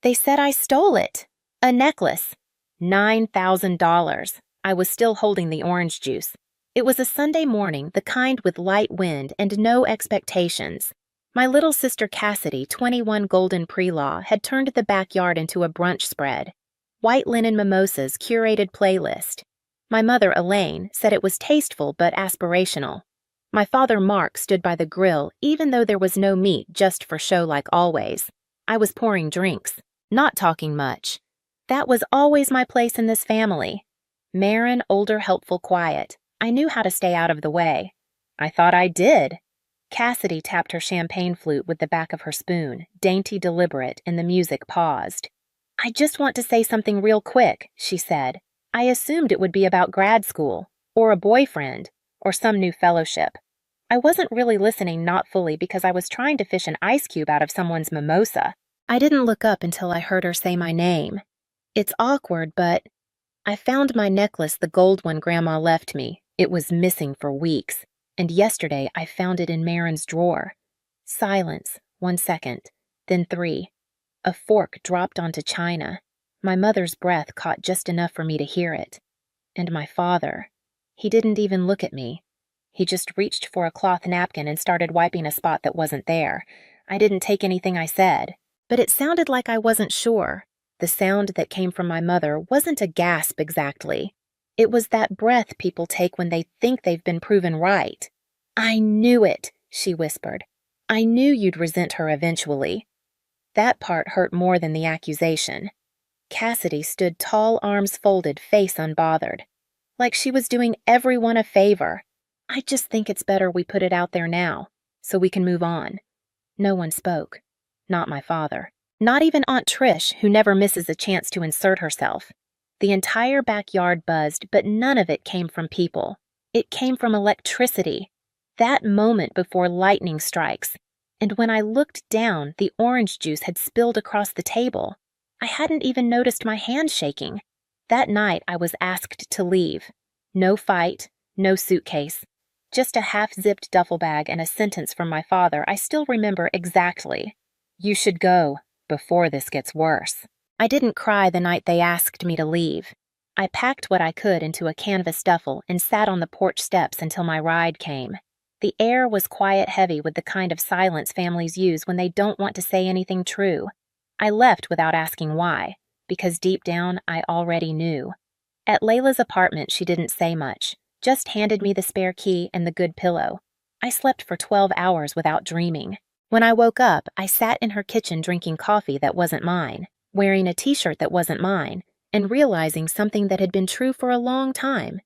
They said I stole it. A necklace. $9,000. I was still holding the orange juice. It was a Sunday morning, the kind with light wind and no expectations. My little sister Cassidy, 21 Golden Pre-Law, had turned the backyard into a brunch spread. White linen mimosas curated playlist. My mother, Elaine, said it was tasteful but aspirational. My father, Mark, stood by the grill even though there was no meat, just for show like always. I was pouring drinks, not talking much. That was always my place in this family. Marin, older, helpful, quiet. I knew how to stay out of the way. I thought I did. Cassidy tapped her champagne flute with the back of her spoon, dainty, deliberate, and the music paused. I just want to say something real quick, she said. I assumed it would be about grad school, or a boyfriend, or some new fellowship. I wasn't really listening, not fully, because I was trying to fish an ice cube out of someone's mimosa. I didn't look up until I heard her say my name. It's awkward, but I found my necklace, the gold one Grandma left me. It was missing for weeks, and yesterday I found it in Marin's drawer. Silence, 1 second, then 3. A fork dropped onto china. My mother's breath caught just enough for me to hear it. And my father, he didn't even look at me. He just reached for a cloth napkin and started wiping a spot that wasn't there. I didn't take anything I said, but it sounded like I wasn't sure. The sound that came from my mother wasn't a gasp exactly. It was that breath people take when they think they've been proven right. I knew it, she whispered. I knew you'd resent her eventually. That part hurt more than the accusation. Cassidy stood tall, arms folded, face unbothered, like she was doing everyone a favor. I just think it's better we put it out there now, so we can move on. No one spoke. Not my father. Not even Aunt Trish, who never misses a chance to insert herself. The entire backyard buzzed, but none of it came from people. It came from electricity. That moment before lightning strikes. And when I looked down, the orange juice had spilled across the table. I hadn't even noticed my hand shaking. That night, I was asked to leave. No fight, no suitcase. Just a half-zipped duffel bag and a sentence from my father I still remember exactly. You should go, before this gets worse. I didn't cry the night they asked me to leave. I packed what I could into a canvas duffel and sat on the porch steps until my ride came. The air was quiet, heavy with the kind of silence families use when they don't want to say anything true. I left without asking why, because deep down I already knew. At Layla's apartment, she didn't say much, just handed me the spare key and the good pillow. I slept for 12 hours without dreaming. When I woke up, I sat in her kitchen drinking coffee that wasn't mine, wearing a t-shirt that wasn't mine, and realizing something that had been true for a long time.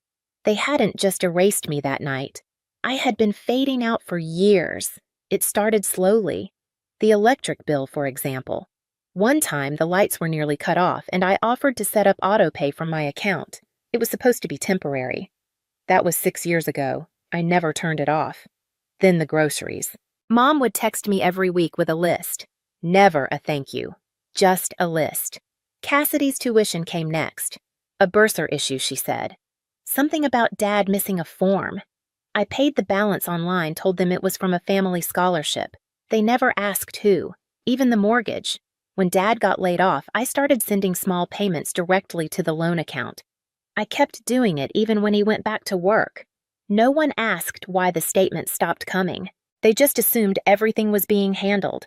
They hadn't just erased me that night. I had been fading out for years. It started slowly. The electric bill, for example. One time, the lights were nearly cut off, and I offered to set up autopay from my account. It was supposed to be temporary. That was 6 years ago. I never turned it off. Then the groceries. Mom would text me every week with a list. Never a thank you. Just a list. Cassidy's tuition came next. A bursar issue, she said. Something about Dad missing a form. I paid the balance online, told them it was from a family scholarship. They never asked who, even the mortgage. When Dad got laid off, I started sending small payments directly to the loan account. I kept doing it even when he went back to work. No one asked why the statement stopped coming. They just assumed everything was being handled.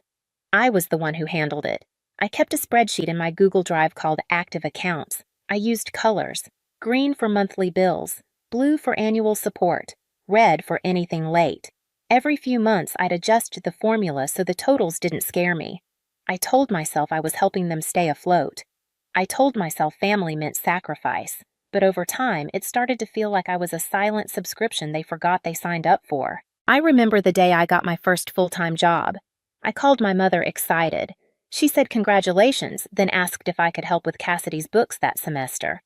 I was the one who handled it. I kept a spreadsheet in my Google Drive called Active Accounts. I used colors. Green for monthly bills, blue for annual support, red for anything late. Every few months, I'd adjust the formula so the totals didn't scare me. I told myself I was helping them stay afloat. I told myself family meant sacrifice. But over time, it started to feel like I was a silent subscription they forgot they signed up for. I remember the day I got my first full-time job. I called my mother excited. She said congratulations, then asked if I could help with Cassidy's books that semester.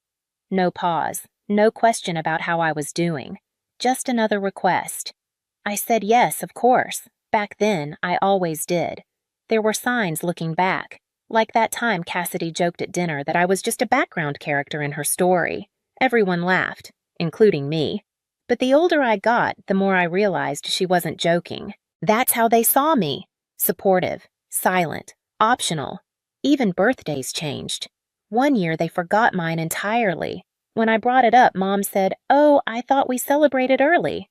No pause, no question about how I was doing. Just another request. I said yes, of course. Back then, I always did. There were signs looking back, like that time Cassidy joked at dinner that I was just a background character in her story. Everyone laughed, including me. But the older I got, the more I realized she wasn't joking. That's how they saw me. Supportive, silent, optional. Even birthdays changed. One year they forgot mine entirely. When I brought it up, Mom said, "Oh, I thought we celebrated early."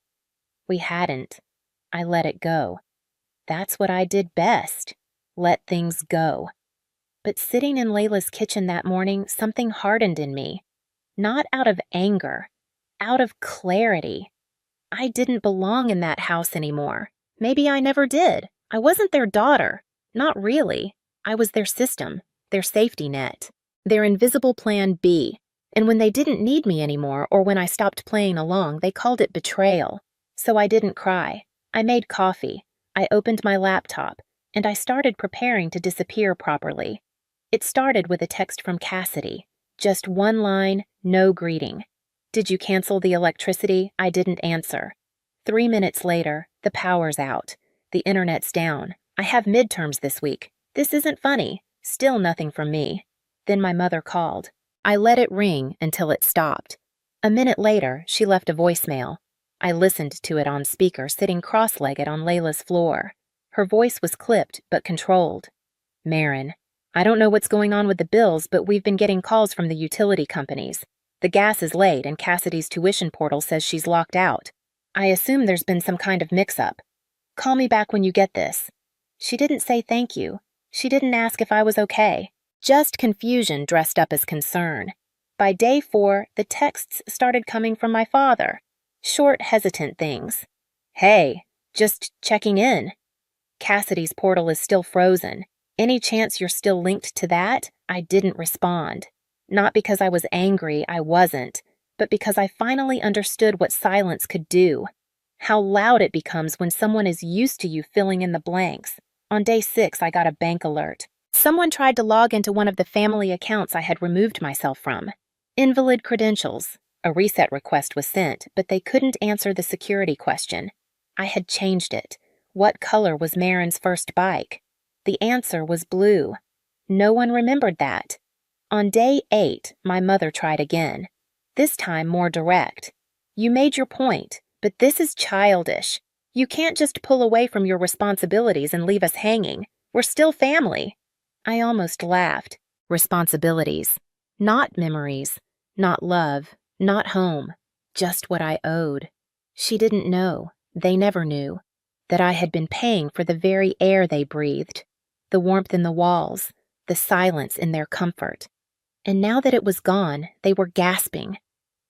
We hadn't. I let it go. That's what I did best. Let things go. But sitting in Layla's kitchen that morning, something hardened in me. Not out of anger, out of clarity. I didn't belong in that house anymore. Maybe I never did. I wasn't their daughter. Not really. I was their system, their safety net, their invisible plan B. And when they didn't need me anymore, or when I stopped playing along, they called it betrayal. So I didn't cry. I made coffee. I opened my laptop, and I started preparing to disappear properly. It started with a text from Cassidy. Just one line, no greeting. "Did you cancel the electricity?" I didn't answer. 3 minutes later, the power's out. The internet's down. I have midterms this week. This isn't funny. Still nothing from me. Then my mother called. I let it ring until it stopped. A minute later, she left a voicemail. I listened to it on speaker, sitting cross-legged on Layla's floor. Her voice was clipped but controlled. "Marin, I don't know what's going on with the bills, but we've been getting calls from the utility companies. The gas is late and Cassidy's tuition portal says she's locked out. I assume there's been some kind of mix-up. Call me back when you get this." She didn't say thank you. She didn't ask if I was okay. Just confusion dressed up as concern. By day 4, the texts started coming from my father. Short, hesitant things. "Hey, just checking in. Cassidy's portal is still frozen. Any chance you're still linked to that?" I didn't respond. Not because I was angry, I wasn't, but because I finally understood what silence could do. How loud it becomes when someone is used to you filling in the blanks. On day 6, I got a bank alert. Someone tried to log into one of the family accounts I had removed myself from. Invalid credentials. A reset request was sent, but they couldn't answer the security question. I had changed it. What color was Marin's first bike? The answer was blue. No one remembered that. On day 8, my mother tried again. This time more direct. "You made your point, but this is childish. You can't just pull away from your responsibilities and leave us hanging. We're still family." I almost laughed. Responsibilities. Not memories. Not love. Not home. Just what I owed. She didn't know. They never knew. That I had been paying for the very air they breathed. The warmth in the walls. The silence in their comfort. And now that it was gone, they were gasping.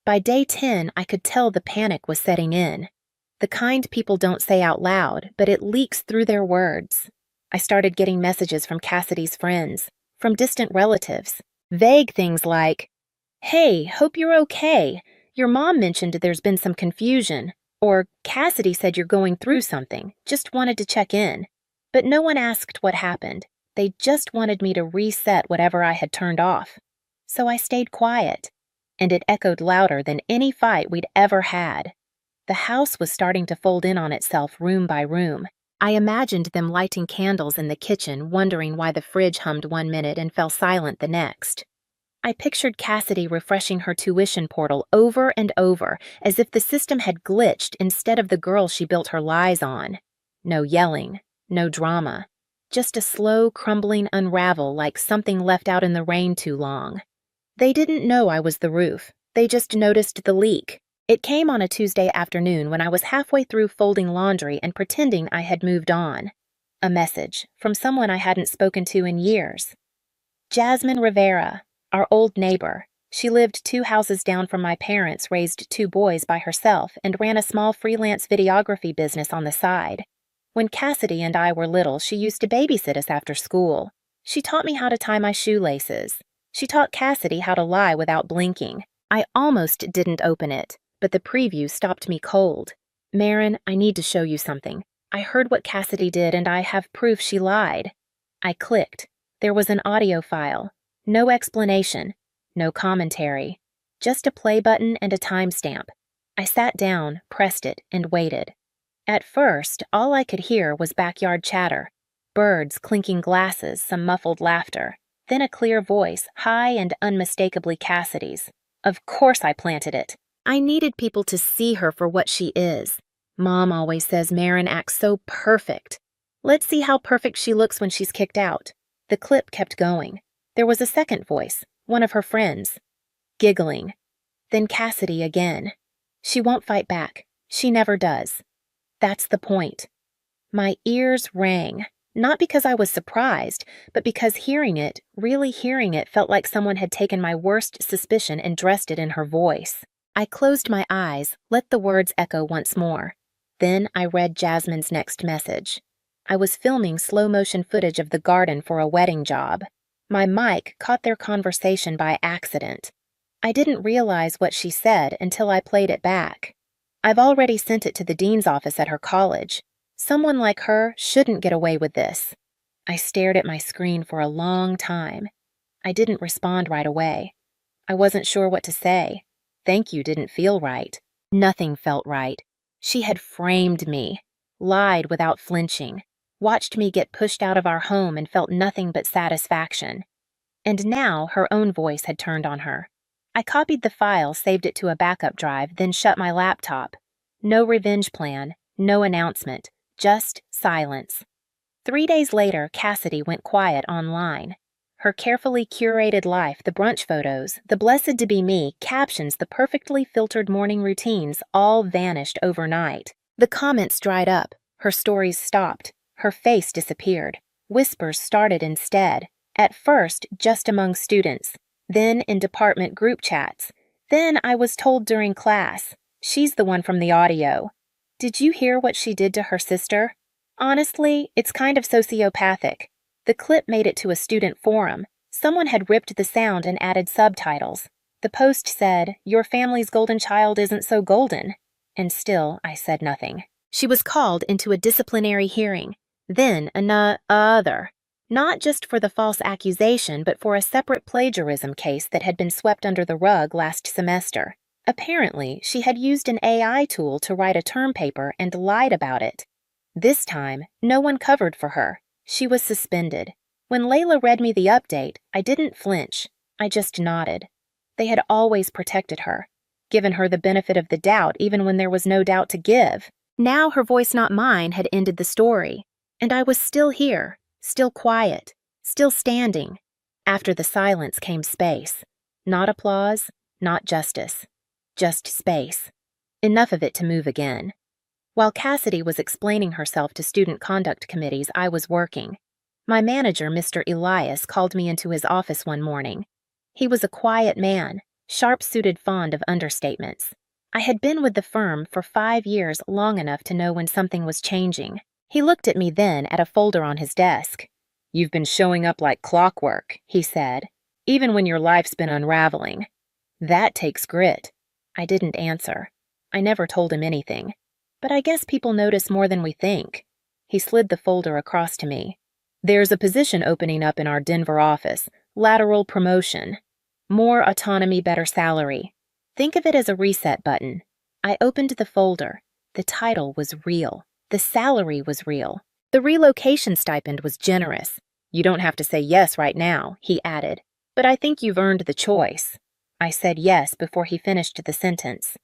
By day 10, I could tell the panic was setting in. The kind people don't say out loud, but it leaks through their words. I started getting messages from Cassidy's friends, from distant relatives. Vague things like, "Hey, hope you're okay. Your mom mentioned there's been some confusion." Or, "Cassidy said you're going through something. Just wanted to check in." But no one asked what happened. They just wanted me to reset whatever I had turned off. So I stayed quiet. And it echoed louder than any fight we'd ever had. The house was starting to fold in on itself room by room. I imagined them lighting candles in the kitchen, wondering why the fridge hummed 1 minute and fell silent the next. I pictured Cassidy refreshing her tuition portal over and over, as if the system had glitched instead of the girl she built her lies on. No yelling, no drama. Just a slow, crumbling unravel like something left out in the rain too long. They didn't know I was the roof. They just noticed the leak. It came on a Tuesday afternoon when I was halfway through folding laundry and pretending I had moved on. A message from someone I hadn't spoken to in years. Jasmine Rivera, our old neighbor. She lived 2 houses down from my parents, raised 2 boys by herself, and ran a small freelance videography business on the side. When Cassidy and I were little, she used to babysit us after school. She taught me how to tie my shoelaces. She taught Cassidy how to lie without blinking. I almost didn't open it, but the preview stopped me cold. "Marin, I need to show you something. I heard what Cassidy did and I have proof she lied." I clicked. There was an audio file. No explanation. No commentary. Just a play button and a timestamp. I sat down, pressed it, and waited. At first, all I could hear was backyard chatter. Birds clinking glasses, some muffled laughter. Then a clear voice, high and unmistakably Cassidy's. Of course I planted it. I needed people to see her for what she is. Mom always says Marin acts so perfect. Let's see how perfect she looks when she's kicked out. The clip kept going. There was a second voice, one of her friends, giggling. Then Cassidy again. She won't fight back. She never does. That's the point. My ears rang, not because I was surprised, but because hearing it, really hearing it, felt like someone had taken my worst suspicion and dressed it in her voice. I closed my eyes, let the words echo once more. Then I read Jasmine's next message. I was filming slow-motion footage of the garden for a wedding job. My mic caught their conversation by accident. I didn't realize what she said until I played it back. I've already sent it to the dean's office at her college. Someone like her shouldn't get away with this. I stared at my screen for a long time. I didn't respond right away. I wasn't sure what to say. Thank you didn't feel right. Nothing felt right. She had framed me, lied without flinching, watched me get pushed out of our home and felt nothing but satisfaction. And now her own voice had turned on her. I copied the file, saved it to a backup drive, then shut my laptop. No revenge plan, no announcement, just silence. 3 days later, Cassidy went quiet online. Her carefully curated life, the brunch photos, the blessed-to-be-me captions, the perfectly filtered morning routines all vanished overnight. The comments dried up, her stories stopped, her face disappeared. Whispers started instead, at first just among students, then in department group chats. Then I was told during class, she's the one from the audio. Did you hear what she did to her sister? Honestly, it's kind of sociopathic. The clip made it to a student forum. Someone had ripped the sound and added subtitles. The post said, "Your family's golden child isn't so golden." And still, I said nothing. She was called into a disciplinary hearing, then another. Not just for the false accusation, but for a separate plagiarism case that had been swept under the rug last semester. Apparently, she had used an AI tool to write a term paper and lied about it. This time, no one covered for her. She was suspended. When Layla read me the update, I didn't flinch. I just nodded. They had always protected her, given her the benefit of the doubt even when there was no doubt to give. Now her voice, not mine, had ended the story. And I was still here, still quiet, still standing. After the silence came space. Not applause, not justice. Just space. Enough of it to move again. While Cassidy was explaining herself to student conduct committees, I was working. My manager, Mr. Elias, called me into his office one morning. He was a quiet man, sharp-suited, fond of understatements. I had been with the firm for 5 years, long enough to know when something was changing. He looked at me then at a folder on his desk. "You've been showing up like clockwork," he said, "even when your life's been unraveling. That takes grit." I didn't answer. I never told him anything. But I guess people notice more than we think. He slid the folder across to me. "There's a position opening up in our Denver office. Lateral promotion. More autonomy, better salary. Think of it as a reset button." I opened the folder. The title was real. The salary was real. The relocation stipend was generous. "You don't have to say yes right now," he added. "But I think you've earned the choice." I said yes before he finished the sentence.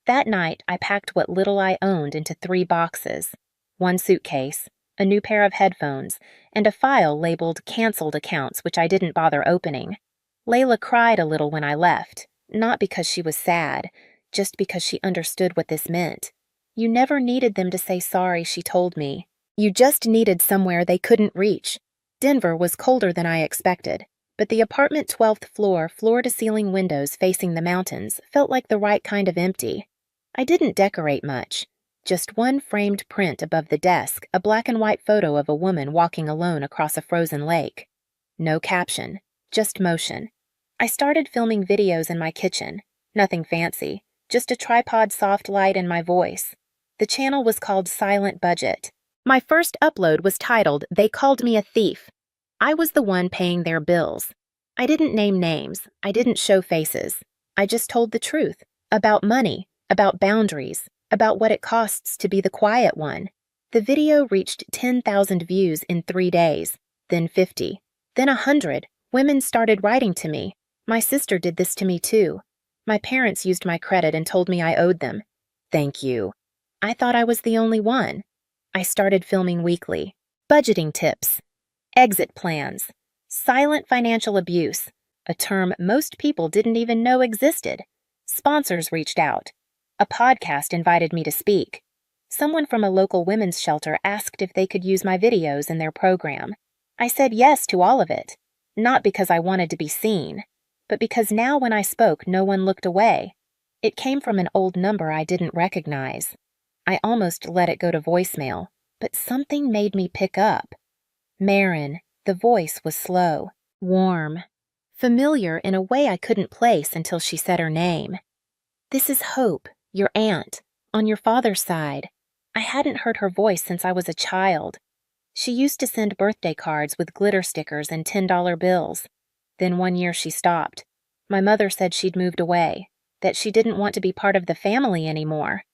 That night, I packed what little I owned into 3 boxes. 1 suitcase, a new pair of headphones, and a file labeled "Canceled Accounts," which I didn't bother opening. Layla cried a little when I left, not because she was sad, just because she understood what this meant. You never needed them to say sorry, she told me. You just needed somewhere they couldn't reach. Denver was colder than I expected, but the apartment 12th floor, floor-to-ceiling windows facing the mountains felt like the right kind of empty. I didn't decorate much. Just one framed print above the desk, a black and white photo of a woman walking alone across a frozen lake. No caption, just motion. I started filming videos in my kitchen. Nothing fancy, just a tripod, soft light, and my voice. The channel was called Silent Budget. My first upload was titled, "They Called Me a Thief." I was the one paying their bills. I didn't name names. I didn't show faces. I just told the truth. About money. About boundaries, about what it costs to be the quiet one. The video reached 10,000 views in 3 days, then 50, then 100. Women started writing to me. My sister did this to me too. My parents used my credit and told me I owed them. Thank you. I thought I was the only one. I started filming weekly. Budgeting tips. Exit plans. Silent financial abuse, a term most people didn't even know existed. Sponsors reached out. A podcast invited me to speak. Someone from a local women's shelter asked if they could use my videos in their program. I said yes to all of it, not because I wanted to be seen, but because now when I spoke, no one looked away. It came from an old number I didn't recognize. I almost let it go to voicemail, but something made me pick up. Marin, the voice was slow, warm, familiar in a way I couldn't place until she said her name. "This is Hope, your aunt, on your father's side." I hadn't heard her voice since I was a child. She used to send birthday cards with glitter stickers and $10 bills. Then one year she stopped. My mother said she'd moved away, that she didn't want to be part of the family anymore.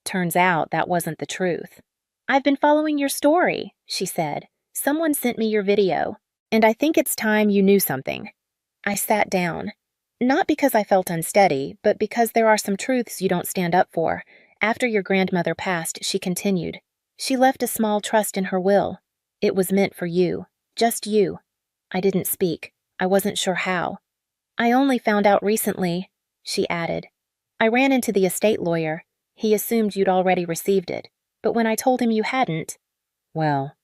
Turns out that wasn't the truth. "I've been following your story," she said. "Someone sent me your video, and I think it's time you knew something." I sat down. Not because I felt unsteady, but because there are some truths you don't stand up for. After your grandmother passed, she continued. She left a small trust in her will. It was meant for you. Just you. I didn't speak. I wasn't sure how. "I only found out recently," she added. "I ran into the estate lawyer. He assumed you'd already received it. But when I told him you hadn't, well,"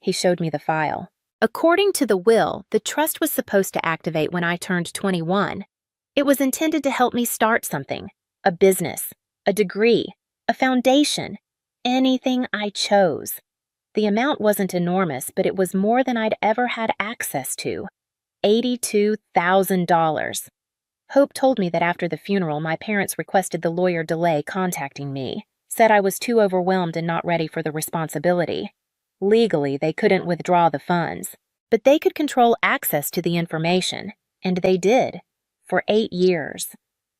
he showed me the file. According to the will, the trust was supposed to activate when I turned 21. It was intended to help me start something, a business, a degree, a foundation, anything I chose. The amount wasn't enormous, but it was more than I'd ever had access to. $82,000. Hope told me that after the funeral, my parents requested the lawyer delay contacting me, said I was too overwhelmed and not ready for the responsibility. Legally, they couldn't withdraw the funds, but they could control access to the information, and they did, for 8 years.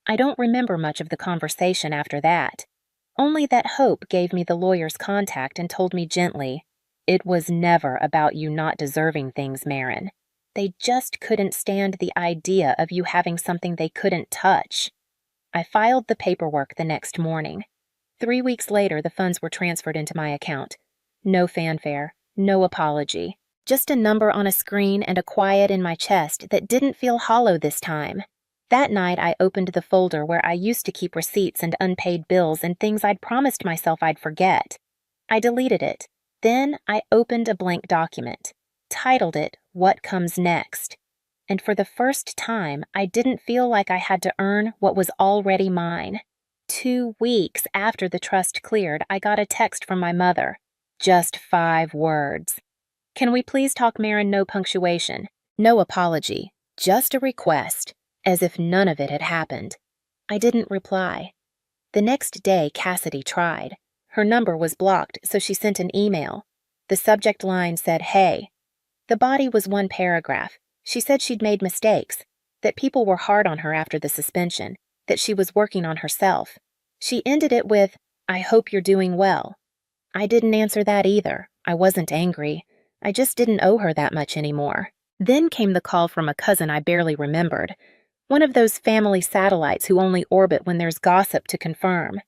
I don't remember much of the conversation after that, only that Hope gave me the lawyer's contact and told me gently, "It was never about you not deserving things, Marin. They just couldn't stand the idea of you having something they couldn't touch." I filed the paperwork the next morning. 3 weeks later, the funds were transferred into my account. No fanfare, no apology, just a number on a screen and a quiet in my chest that didn't feel hollow this time. That night, I opened the folder where I used to keep receipts and unpaid bills and things I'd promised myself I'd forget. I deleted it. Then I opened a blank document, titled it "What Comes Next." And for the first time, I didn't feel like I had to earn what was already mine. 2 weeks after the trust cleared, I got a text from my mother. Just 5 words. "Can we please talk, Marin?" No punctuation, no apology, just a request, as if none of it had happened. I didn't reply. The next day, Cassidy tried. Her number was blocked, so she sent an email. The subject line said, "Hey." The body was 1 paragraph. She said she'd made mistakes, that people were hard on her after the suspension, that she was working on herself. She ended it with, "I hope you're doing well." I didn't answer that either. I wasn't angry. I just didn't owe her that much anymore. Then came the call from a cousin I barely remembered, one of those family satellites who only orbit when there's gossip to confirm.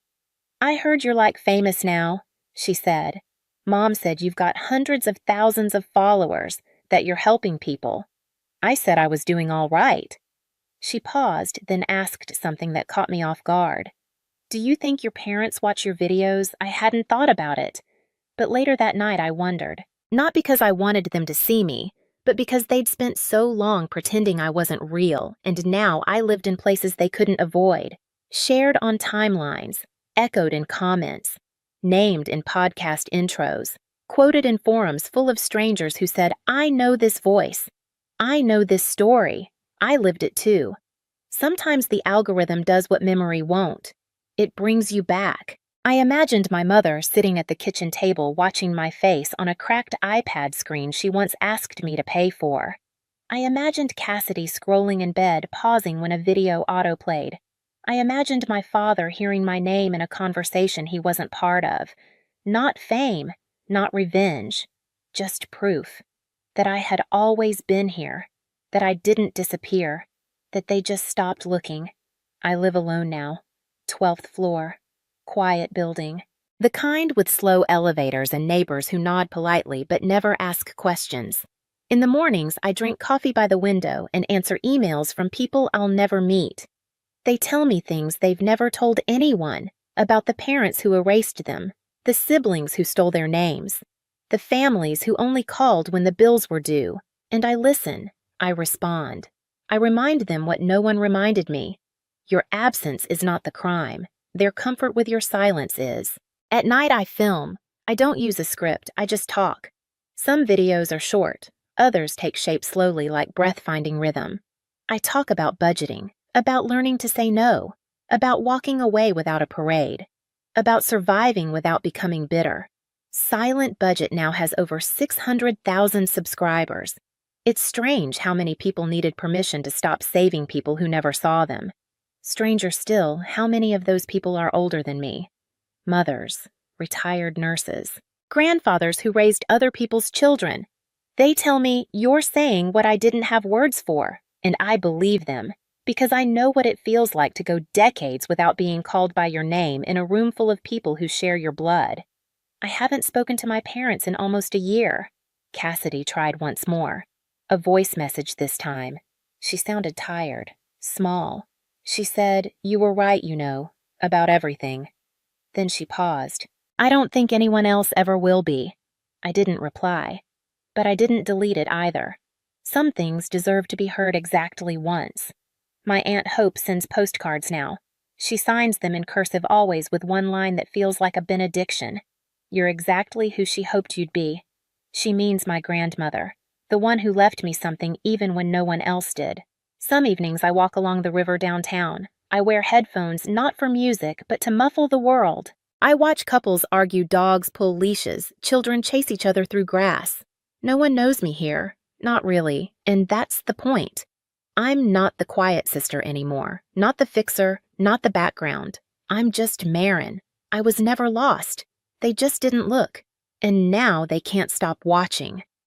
"I heard you're like famous now," she said. "Mom said you've got hundreds of thousands of followers, that you're helping people." I said I was doing all right. She paused, then asked something that caught me off guard. "Do you think your parents watch your videos?" I hadn't thought about it. But later that night I wondered. Not because I wanted them to see me, but because they'd spent so long pretending I wasn't real, and now I lived in places they couldn't avoid. Shared on timelines, echoed in comments, named in podcast intros, quoted in forums full of strangers who said, "I know this voice. I know this story. I lived it too." Sometimes the algorithm does what memory won't. It brings you back. I imagined my mother sitting at the kitchen table watching my face on a cracked iPad screen she once asked me to pay for. I imagined Cassidy scrolling in bed, pausing when a video autoplayed. I imagined my father hearing my name in a conversation he wasn't part of. Not fame, not revenge, just proof that I had always been here, that I didn't disappear, that they just stopped looking. I live alone now. 12th floor. Quiet building. The kind with slow elevators and neighbors who nod politely but never ask questions. In the mornings, I drink coffee by the window and answer emails from people I'll never meet. They tell me things they've never told anyone about the parents who erased them, the siblings who stole their names, the families who only called when the bills were due. And I listen. I respond. I remind them what no one reminded me. Your absence is not the crime. Their comfort with your silence is. At night, I film. I don't use a script. I just talk. Some videos are short. Others take shape slowly like breath-finding rhythm. I talk about budgeting, about learning to say no, about walking away without a parade, about surviving without becoming bitter. Silent Budget now has over 600,000 subscribers. It's strange how many people needed permission to stop saving people who never saw them. Stranger still, how many of those people are older than me? Mothers, retired nurses, grandfathers who raised other people's children. They tell me, "You're saying what I didn't have words for," and I believe them, because I know what it feels like to go decades without being called by your name in a room full of people who share your blood. I haven't spoken to my parents in almost a year. Cassidy tried once more. A voice message this time. She sounded tired, small. She said, "You were right, you know, about everything." Then she paused. "I don't think anyone else ever will be." I didn't reply. But I didn't delete it either. Some things deserve to be heard exactly once. My Aunt Hope sends postcards now. She signs them in cursive always with one line that feels like a benediction. You're exactly who she hoped you'd be. She means my grandmother, the one who left me something even when no one else did. Some evenings I walk along the river downtown. I wear headphones not for music, but to muffle the world. I watch couples argue, dogs pull leashes, children chase each other through grass. No one knows me here. Not really, and that's the point. I'm not the quiet sister anymore, not the fixer, not the background. I'm just Marin. I was never lost. They just didn't look. And now they can't stop watching.